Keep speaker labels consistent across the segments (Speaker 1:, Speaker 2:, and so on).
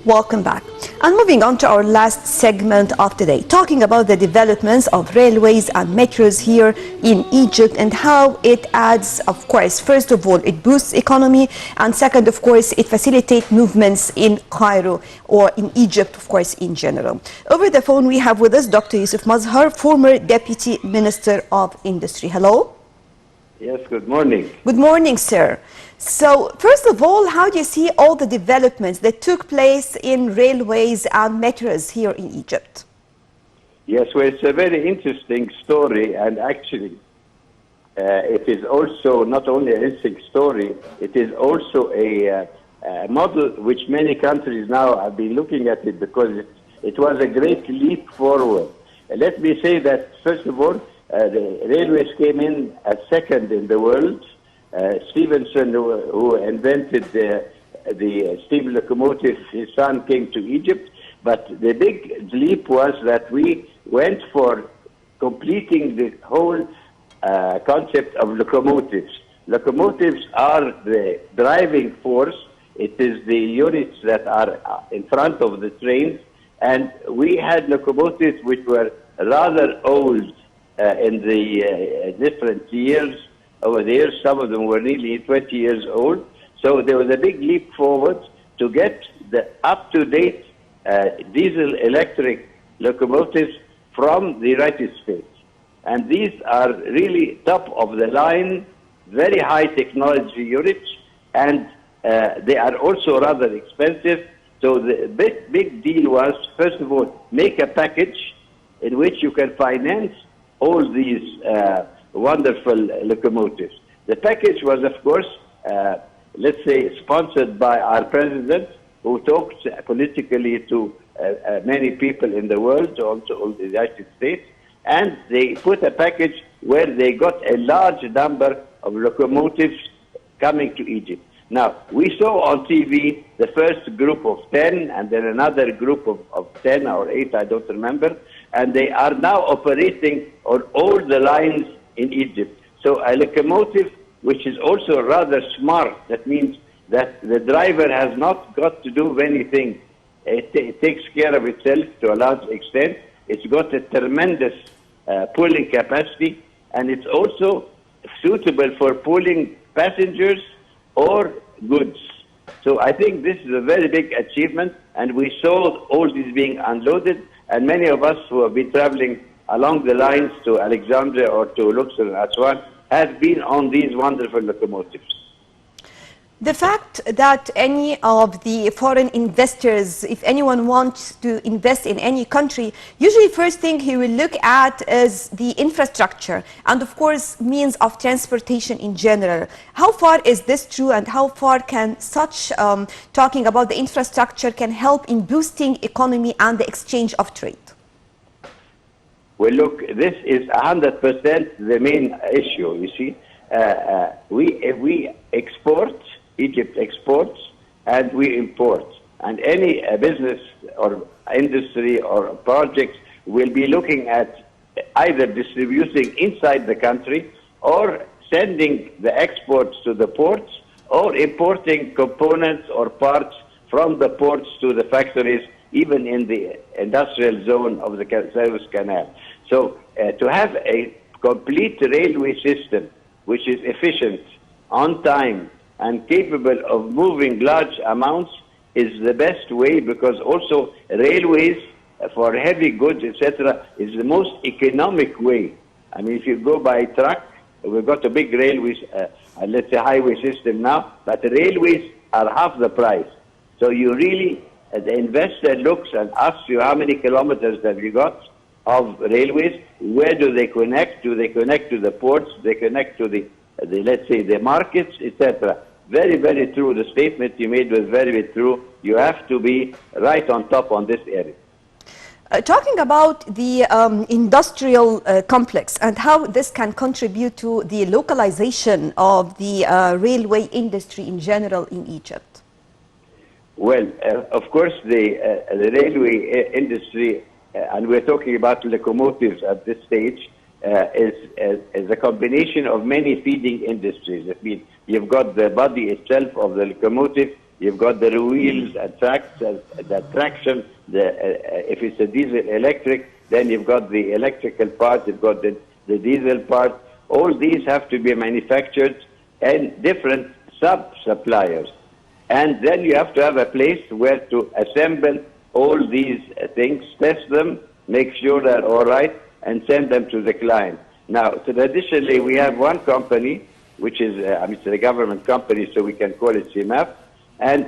Speaker 1: Welcome back. And moving on to our last segment of today, talking about the developments of railways and metros here in Egypt and how it adds, of course, first of all, it boosts economy, and second, of course, it facilitates movements in Cairo or in Egypt, of course, in general. Over the phone, we have with us Dr. Youssef Mazhar, former Deputy Minister of Industry. Hello.
Speaker 2: Yes, good morning.
Speaker 1: Good morning, sir. So, first of all, how do you see all the developments that took place in railways and metros here in Egypt?
Speaker 2: Yes, well, it's a very interesting story, and actually, it is also not only an interesting story, it is also a model which many countries now have been looking at it because it was a great leap forward. Let me say that, first of all, the railways came in as second in the world. Stevenson, who invented the steam locomotive, his son came to Egypt. But the big leap was that we went for completing the whole concept of locomotives. Locomotives are the driving force. It is the units that are in front of the trains. And we had locomotives which were rather old in the different years. Over the years, some of them were nearly 20 years old. So there was a big leap forward to get the up-to-date diesel electric locomotives from the United States. And these are really top of the line, very high technology units, and they are also rather expensive. So the big deal was, first of all, make a package in which you can finance all these wonderful locomotives. The package was, of course, let's say, sponsored by our president, who talked politically to many people in the world, also the United States, and they put a package where they got a large number of locomotives coming to Egypt. Now, we saw on TV the first group of 10, and then another group of 10 or 8, I don't remember, and they are now operating on all the lines in Egypt. So a locomotive, which is also rather smart, that means that the driver has not got to do anything. It takes care of itself to a large extent. It's got a tremendous pulling capacity, and it's also suitable for pulling passengers or goods. So I think this is a very big achievement, and we saw all these being unloaded, and many of us who have been traveling along the lines to Alexandria or to Luxor and Aswan have been on these wonderful locomotives.
Speaker 1: The fact that any of the foreign investors, if anyone wants to invest in any country, usually first thing he will look at is the infrastructure and, of course, means of transportation in general. How far is this true, and how far can such talking about the infrastructure can help in boosting economy and the exchange of trade?
Speaker 2: Well, look, this is 100% the main issue, you see. We export, Egypt exports, and we import. And any business or industry or projects will be looking at either distributing inside the country or sending the exports to the ports or importing components or parts from the ports to the factories, even in the industrial zone of the Suez Canal. So to have a complete railway system which is efficient, on time, and capable of moving large amounts is the best way, because also railways for heavy goods, etc., is the most economic way. I mean, if you go by truck, we've got a big railways, let's say highway system now, but the railways are half the price. So you really, the investor looks and asks you how many kilometers have you got of railways, where do they connect? Do they connect to the ports? Do they connect to the let's say, the markets, etc.? Very, very true. The statement you made was very, very true. You have to be right on top on this area.
Speaker 1: Talking about the industrial complex and how this can contribute to the localization of the railway industry in general in Egypt.
Speaker 2: Well, of course, the railway industry, and we're talking about locomotives at this stage, is a combination of many feeding industries. I mean, you've got the body itself of the locomotive, you've got the wheels and tracks, the traction, if it's a diesel electric, then you've got the electrical part, you've got the diesel part. All these have to be manufactured in different sub-suppliers. And then you have to have a place where to assemble all these things, test them, make sure they're all right, and send them to the client. Now, traditionally, we have one company, which is it's a government company, so we can call it CMF, and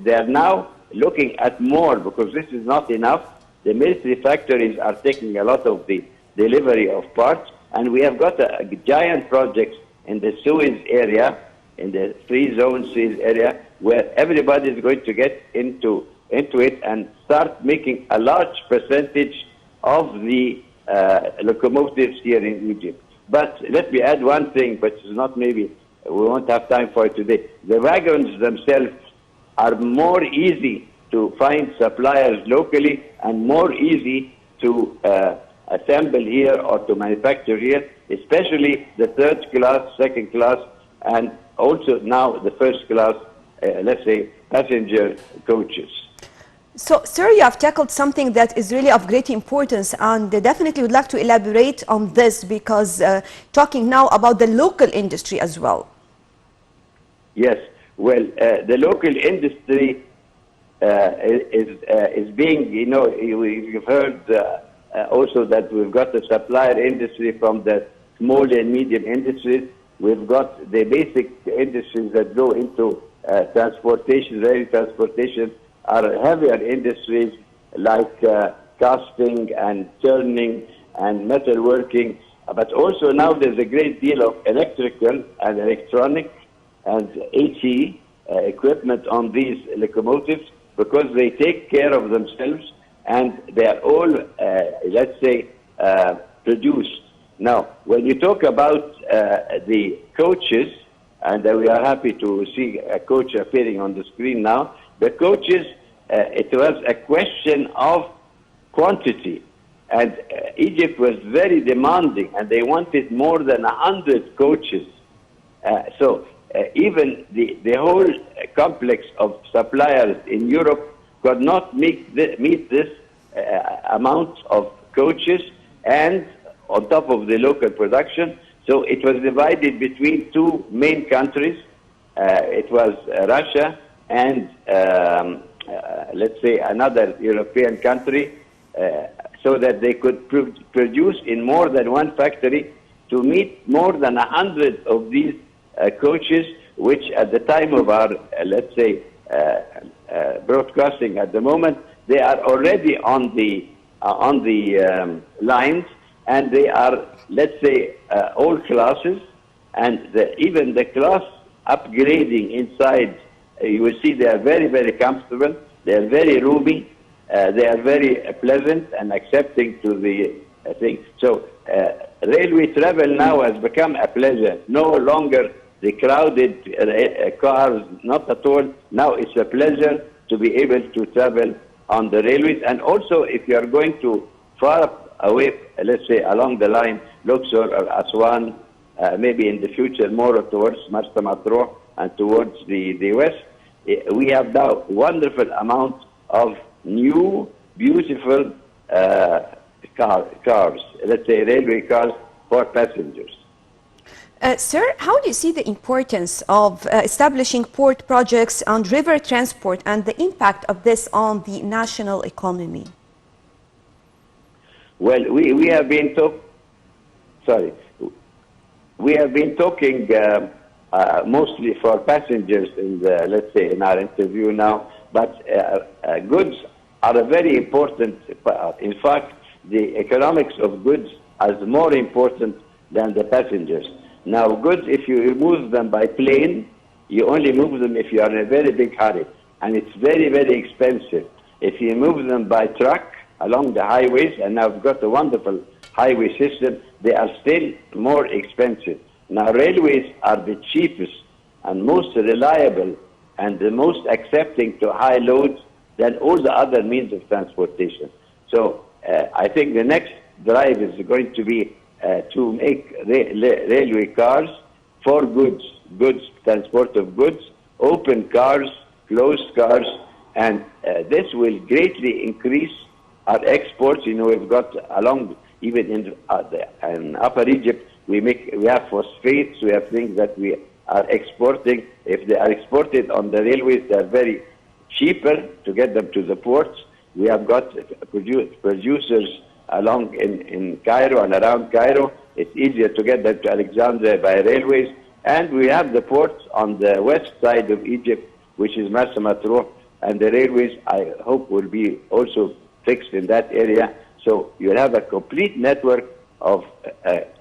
Speaker 2: they are now looking at more, because this is not enough. The military factories are taking a lot of the delivery of parts, and we have got a giant project in the Suez area, in the free zone Suez area, where everybody is going to get into it and start making a large percentage of the locomotives here in Egypt. But let me add one thing, but it's not, maybe we won't have time for it today. The wagons themselves are more easy to find suppliers locally and more easy to assemble here or to manufacture here, especially the third class, second class, and also now the first class, let's say, passenger coaches.
Speaker 1: So, sir, you have tackled something that is really of great importance, and definitely would like to elaborate on this, because talking now about the local industry as well.
Speaker 2: Yes, well, the local industry is being, you've heard also that we've got the supplier industry from the small and medium industries. We've got the basic industries that go into transportation, rail transportation, are heavier industries like casting and turning and metalworking. But also now there's a great deal of electrical and electronic and HE equipment on these locomotives, because they take care of themselves and they are all, let's say, produced. Now, when you talk about the coaches, and we are happy to see a coach appearing on the screen now, the coaches, it was a question of quantity. And Egypt was very demanding, and they wanted more than 100 coaches. So even the whole complex of suppliers in Europe could not meet this amount of coaches, and on top of the local production. So it was divided between two main countries. It was Russia and, let's say, another European country, so that they could produce in more than one factory to meet more than 100 of these coaches, which at the time of our, let's say, broadcasting at the moment, they are already on the lines, and they are, let's say, all classes, and even the class upgrading inside, you will see they are very, very comfortable, they are very roomy, they are very pleasant and accepting to the thing. So railway travel now has become a pleasure, no longer the crowded cars, not at all. Now it's a pleasure to be able to travel on the railways. And also, if you are going to far away, let's say along the line, Luxor or Aswan, maybe in the future more towards Marsa Matruh and towards the west, we have now wonderful amount of new, beautiful cars, let's say railway cars for passengers.
Speaker 1: Sir, how do you see the importance of establishing port projects and river transport and the impact of this on the national economy?
Speaker 2: Well, we have been talking mostly for passengers in the, let's say, in our interview now, but goods are a very important part. In fact, the economics of goods is more important than the passengers. Now, goods, if you move them by plane, you only move them if you are in a very big hurry, and it's very, very expensive. If you move them by truck along the highways, and now we've got a wonderful highway system, they are still more expensive. Now, railways are the cheapest and most reliable and the most accepting to high loads than all the other means of transportation. So I think the next drive is going to be to make railway cars for goods, transport of goods, open cars, closed cars, and this will greatly increase our exports. You know, we've got along even in Upper Egypt, we have phosphates, we have things that we are exporting. If they are exported on the railways, they are very cheaper to get them to the ports. We have got producers along in Cairo and around Cairo. It's easier to get them to Alexandria by railways. And we have the ports on the west side of Egypt, which is Marsa Matruh, and the railways, I hope, will be also fixed in that area. So you'll have a complete network of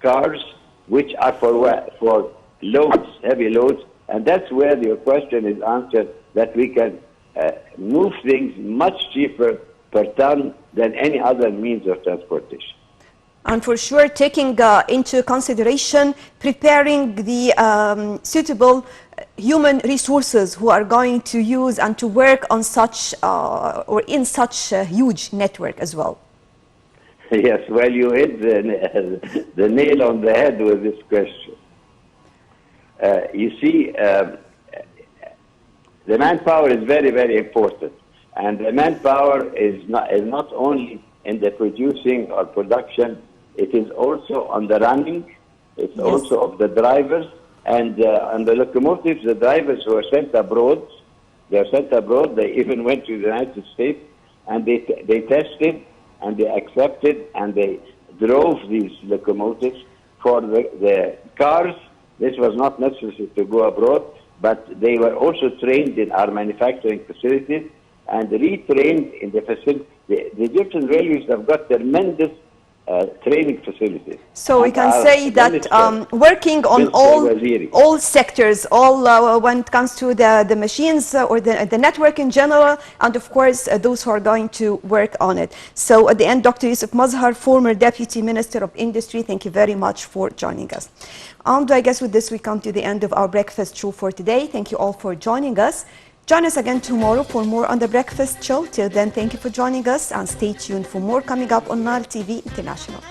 Speaker 2: cars which are for loads, heavy loads, and that's where your question is answered, that we can move things much cheaper per ton than any other means of transportation.
Speaker 1: And for sure, taking into consideration preparing the suitable human resources who are going to use and to work on such or in such a huge network as well.
Speaker 2: Yes, well, you hit the nail on the head with this question. You see, the manpower is very, very important. And the manpower is not only in the producing or production, it is also on the running, it's also of the drivers, and on the locomotives, the drivers who are sent abroad, they are sent abroad, they even went to the United States, and they tested, and they accepted, and they drove these locomotives. For the cars, this was not necessary to go abroad, but they were also trained in our manufacturing facilities and retrained in the facility. The Egyptian railways have got tremendous training facilities.
Speaker 1: So we can say that working on all sectors, when it comes to the machines or the network in general, and of course those who are going to work on it. So at the end, Dr. Youssef Mazhar, former Deputy Minister of Industry, thank you very much for joining us. And I guess with this we come to the end of our breakfast show for today. Thank you all for joining us. Join us again tomorrow for more on The Breakfast Show. Till then, thank you for joining us and stay tuned for more coming up on Nile TV International.